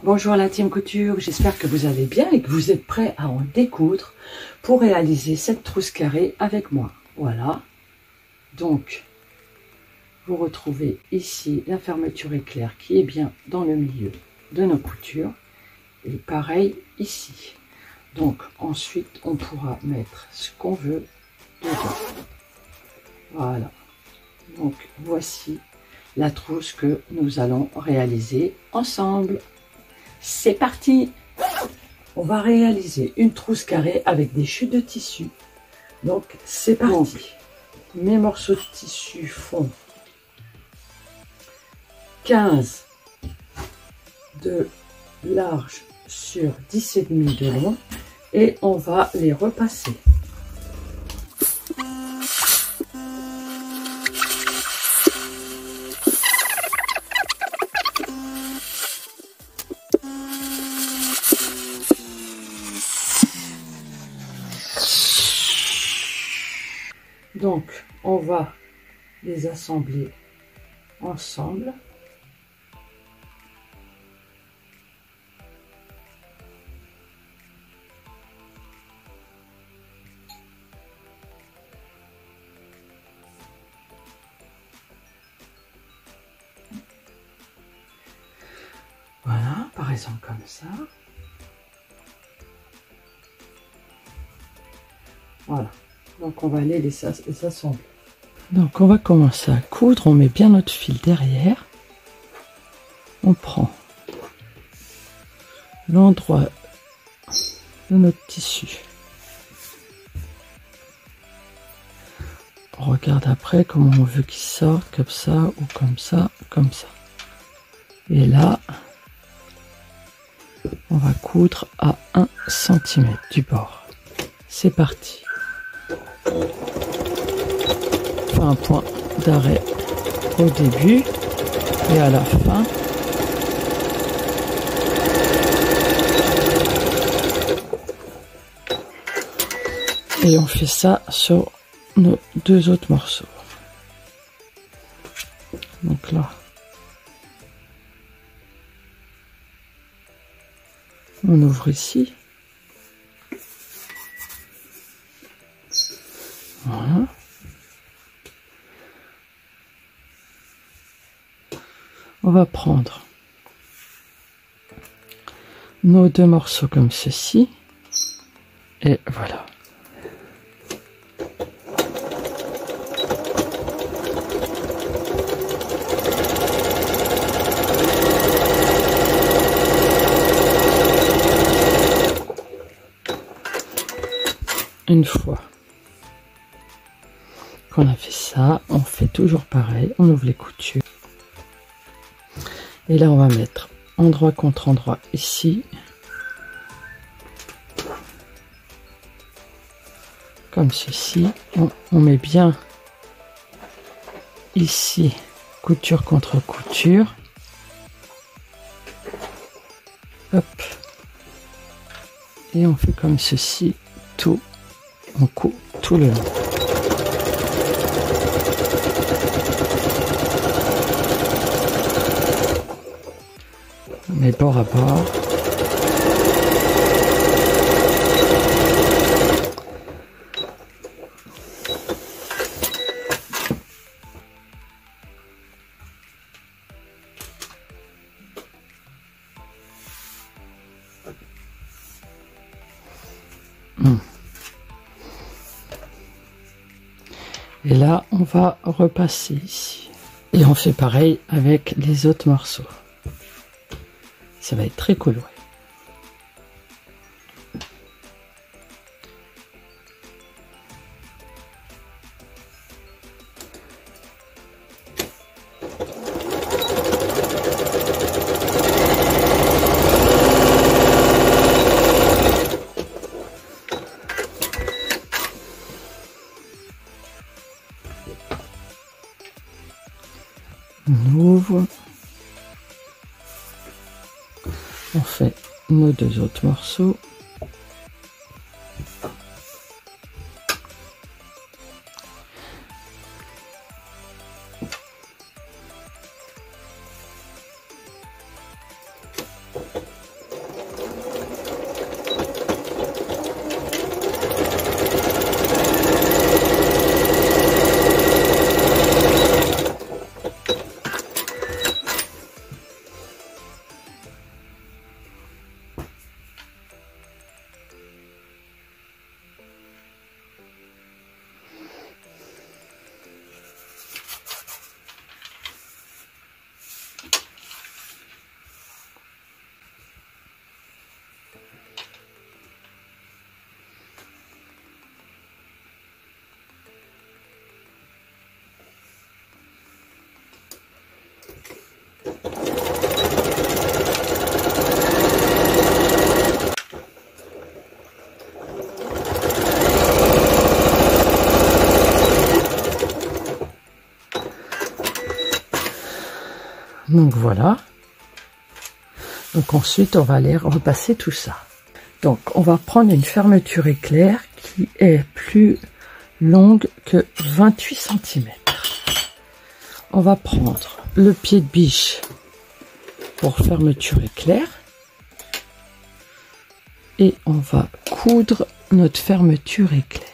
Bonjour la team couture, j'espère que vous allez bien et que vous êtes prêts à en découdre pour réaliser cette trousse carrée avec moi. Voilà, donc vous retrouvez ici la fermeture éclair qui est bien dans le milieu de nos coutures et pareil ici. Donc ensuite on pourra mettre ce qu'on veut dedans. Voilà, donc voici la trousse que nous allons réaliser ensemble. C'est parti! On va réaliser une trousse carrée avec des chutes de tissu. Donc c'est parti. Donc, mes morceaux de tissu font 15 de large sur 10,5 de long et on va les repasser. Donc, on va les assembler ensemble. Voilà, par exemple comme ça. Voilà. Donc on va aller les assembler. Donc on va commencer à coudre, on met bien notre fil derrière. On prend l'endroit de notre tissu. On regarde après comment on veut qu'il sorte, comme ça ou comme ça, comme ça. Et là, on va coudre à 1 cm du bord. C'est parti. Un point d'arrêt au début et à la fin. Et on fait ça sur nos deux autres morceaux. Donc là, on ouvre ici. Voilà. On va prendre nos deux morceaux comme ceci. Et voilà. Une fois qu'on a fait ça, on fait toujours pareil. On ouvre les coutures. Et là, on va mettre endroit contre endroit ici. Comme ceci. On met bien ici, couture contre couture. Hop. Et on fait comme ceci, tout. On coud tout le long. Mais bord à bord. Et là, on va repasser ici. Et on fait pareil avec les autres morceaux. Ça va être très coloré. On ouvre. On fait nos deux autres morceaux. Donc voilà. Donc ensuite on va aller repasser tout ça. Donc on va prendre une fermeture éclair qui est plus longue que 28 cm. On va prendre le pied de biche pour fermeture éclair et on va coudre notre fermeture éclair.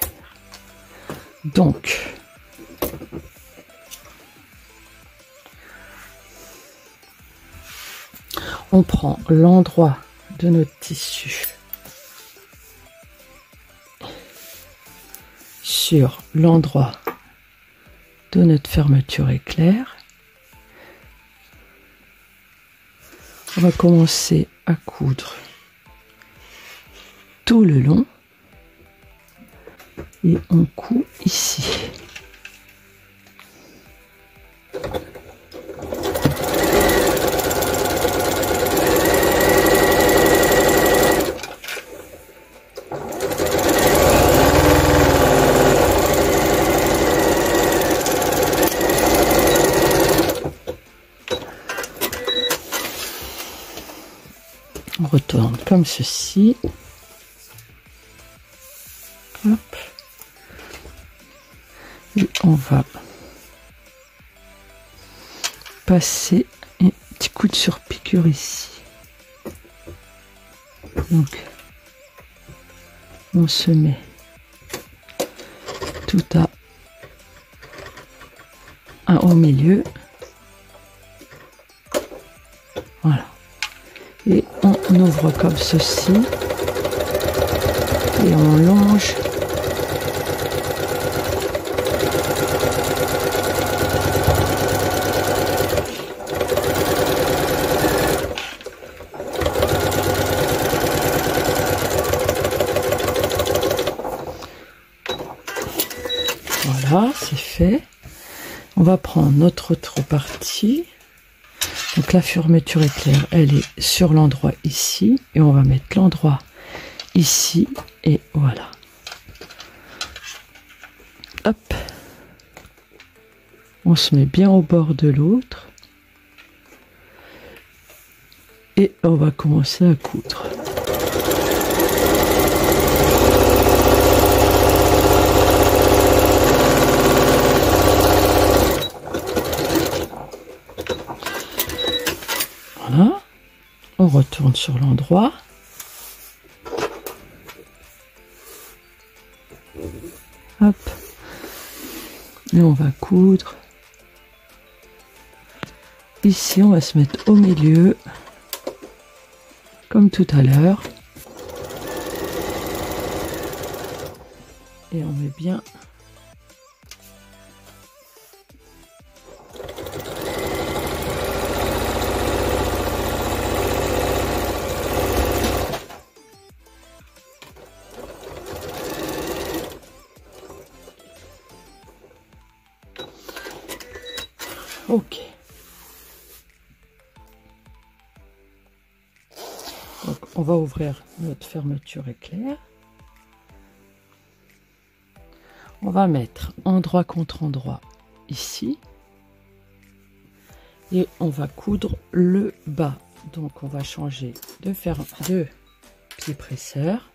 Donc on prend l'endroit de notre tissu sur l'endroit de notre fermeture éclair. On va commencer à coudre tout le long et on coud ici. On retourne comme ceci. Hop. Et on va passer un petit coup de surpiqûre ici. Donc, on se met tout au milieu. Voilà. Et on ouvre comme ceci et on longe voilà, c'est fait. On va prendre notre autre partie. Donc la fermeture éclair, elle est sur l'endroit ici et on va mettre l'endroit ici et voilà. Hop. On se met bien au bord de l'autre et on va commencer à coudre. Voilà, on retourne sur l'endroit. Hop. Et on va coudre. Ici, on va se mettre au milieu, comme tout à l'heure. Et on met bien. Ok. Donc on va ouvrir notre fermeture éclair. On va mettre endroit contre endroit ici. Et on va coudre le bas. Donc on va changer de faire deux pieds presseurs.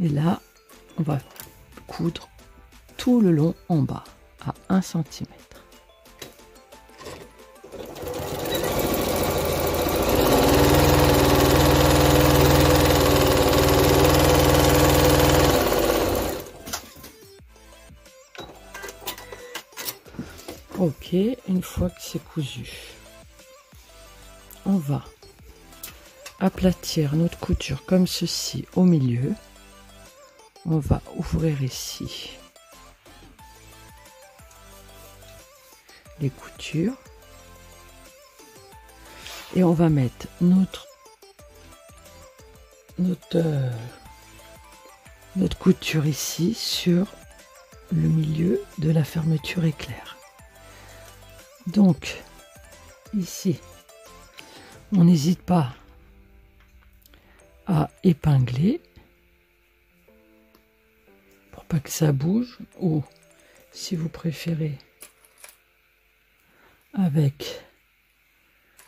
Et là, on va coudre tout le long en bas à 1 cm. Ok, une fois que c'est cousu, on va aplatir notre couture comme ceci au milieu. On va ouvrir ici les coutures et on va mettre notre couture ici sur le milieu de la fermeture éclair. Donc, ici, on n'hésite pas à épingler pour pas que ça bouge, ou si vous préférez avec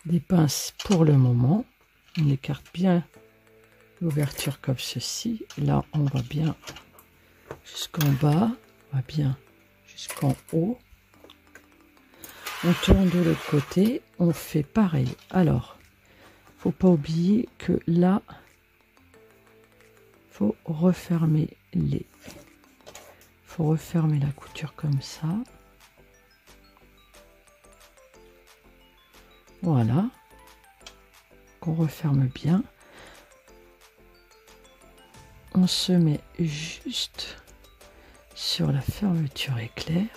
des pinces pour le moment, on écarte bien l'ouverture comme ceci. Là, on va bien jusqu'en bas, on va bien jusqu'en haut. On tourne de l'autre côté, on fait pareil. Alors, faut pas oublier que là, faut refermer faut refermer la couture comme ça. Voilà, qu'on referme bien. On se met juste sur la fermeture éclair.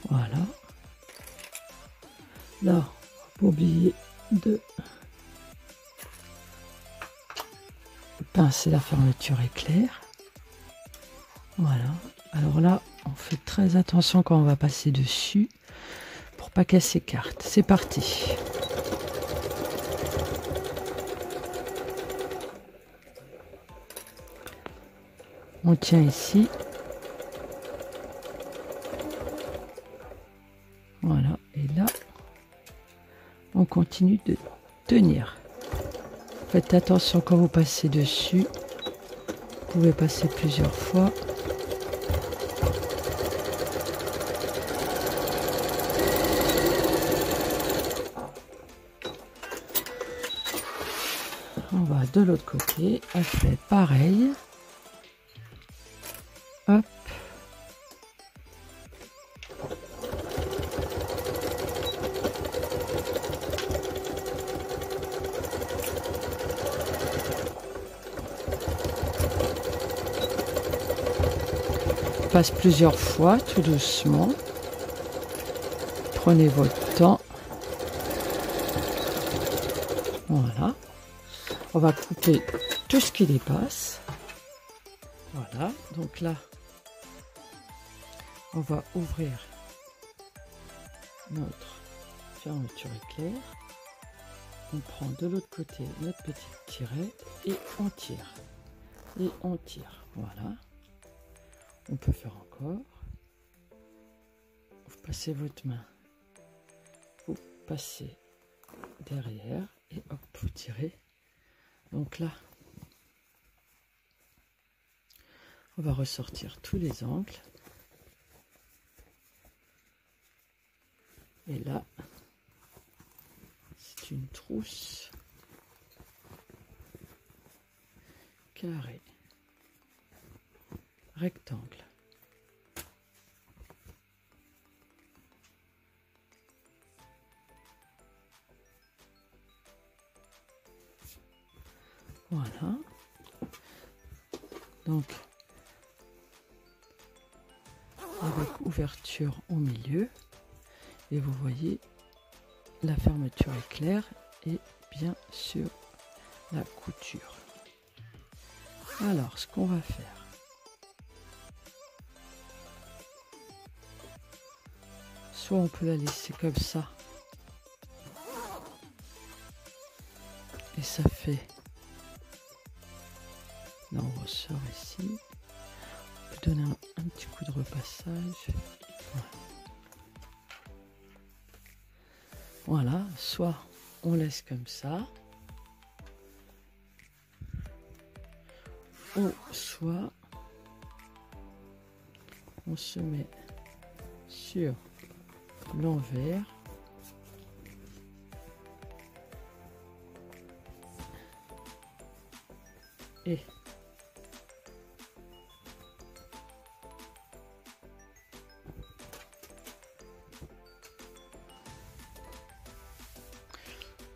Voilà. Là, faut pas oublier de pincer la fermeture éclair. Voilà. Alors là, on fait très attention quand on va passer dessus pour pas qu'elle s'écarte. C'est parti. On tient ici. Voilà. Et là, on continue de tenir. Faites attention quand vous passez dessus. Vous pouvez passer plusieurs fois. On va de l'autre côté, elle fait pareil. Hop. Passe plusieurs fois, tout doucement. Prenez votre temps. Voilà. On va couper tout ce qui dépasse. Voilà. Donc là, on va ouvrir notre fermeture éclair. On prend de l'autre côté notre petit tiret et on tire. Et on tire. Voilà. On peut faire encore. Vous passez votre main. Vous passez derrière et hop, vous tirez. Donc là, on va ressortir tous les angles. Et là, c'est une trousse carrée, rectangle. Voilà. Donc, avec ouverture au milieu. Et vous voyez, la fermeture éclair est bien sur la couture. Alors, ce qu'on va faire, soit on peut la laisser comme ça, et ça fait, là on ressort ici, on peut donner un petit coup de repassage. Voilà, soit on laisse comme ça, ou soit on se met sur l'envers et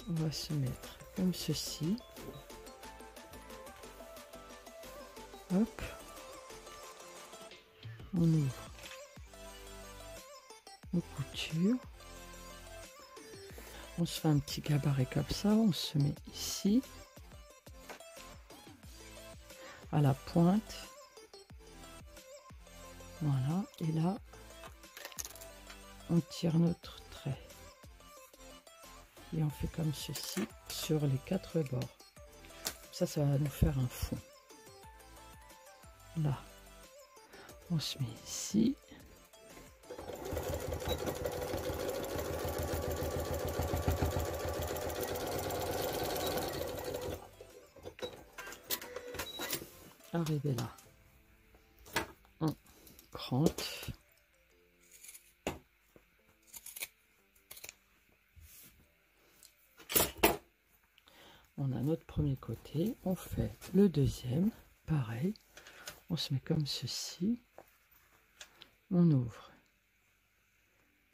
on va se mettre comme ceci. Hop, on ouvre nos coutures. On se fait un petit gabarit comme ça, on se met ici, à la pointe. Voilà, et là, on tire notre trait. Et on fait comme ceci sur les 4 bords. Ça va nous faire un fond. Là, on se met ici. Arrivé là, on crante. On a notre premier côté, on fait le deuxième, pareil, on se met comme ceci, on ouvre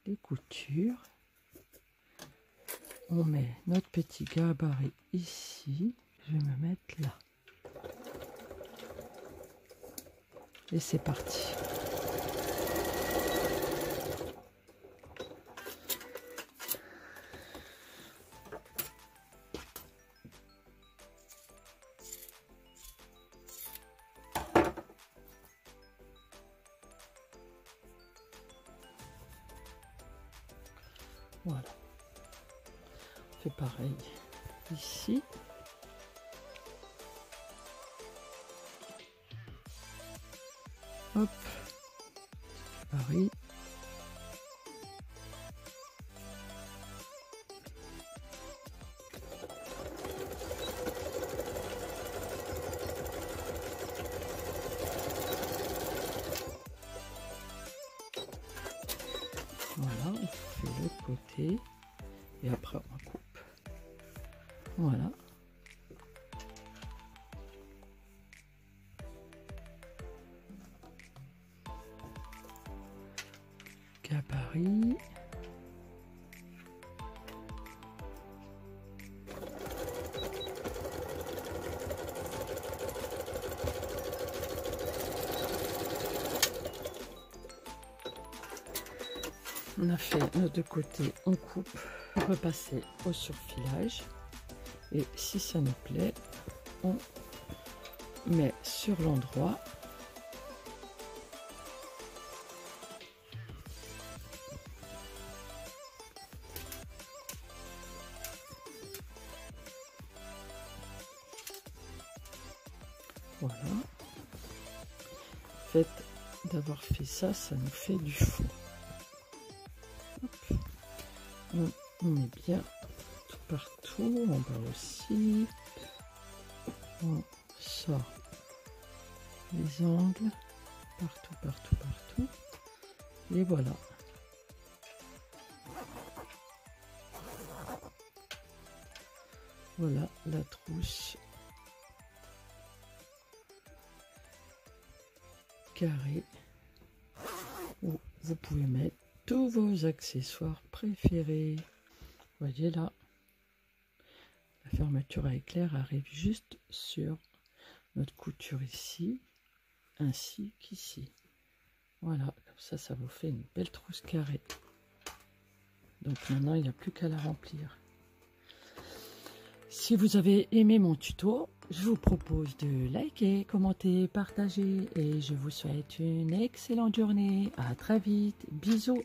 les coutures, on met notre petit gabarit ici, je vais me mettre là. Et c'est parti. Voilà. On fait pareil ici. Hop, pareil. Voilà, on fait l'autre côté et après on coupe. Voilà. Gabarit. On a fait nos deux côtés, on coupe, repasser au surfilage et si ça nous plaît, on met sur l'endroit. Voilà. Le fait d'avoir fait ça, ça nous fait du fond. Hop. On met bien tout partout, en bas aussi. On sort les angles, partout, partout, partout. Et voilà. Voilà la trousse carrée où vous pouvez mettre tous vos accessoires préférés. Vous voyez là, la fermeture à éclair arrive juste sur notre couture ici, ainsi qu'ici. Voilà, comme ça vous fait une belle trousse carrée. Donc maintenant, il n'y a plus qu'à la remplir. Si vous avez aimé mon tuto, je vous propose de liker, commenter, partager et je vous souhaite une excellente journée. À très vite. Bisous.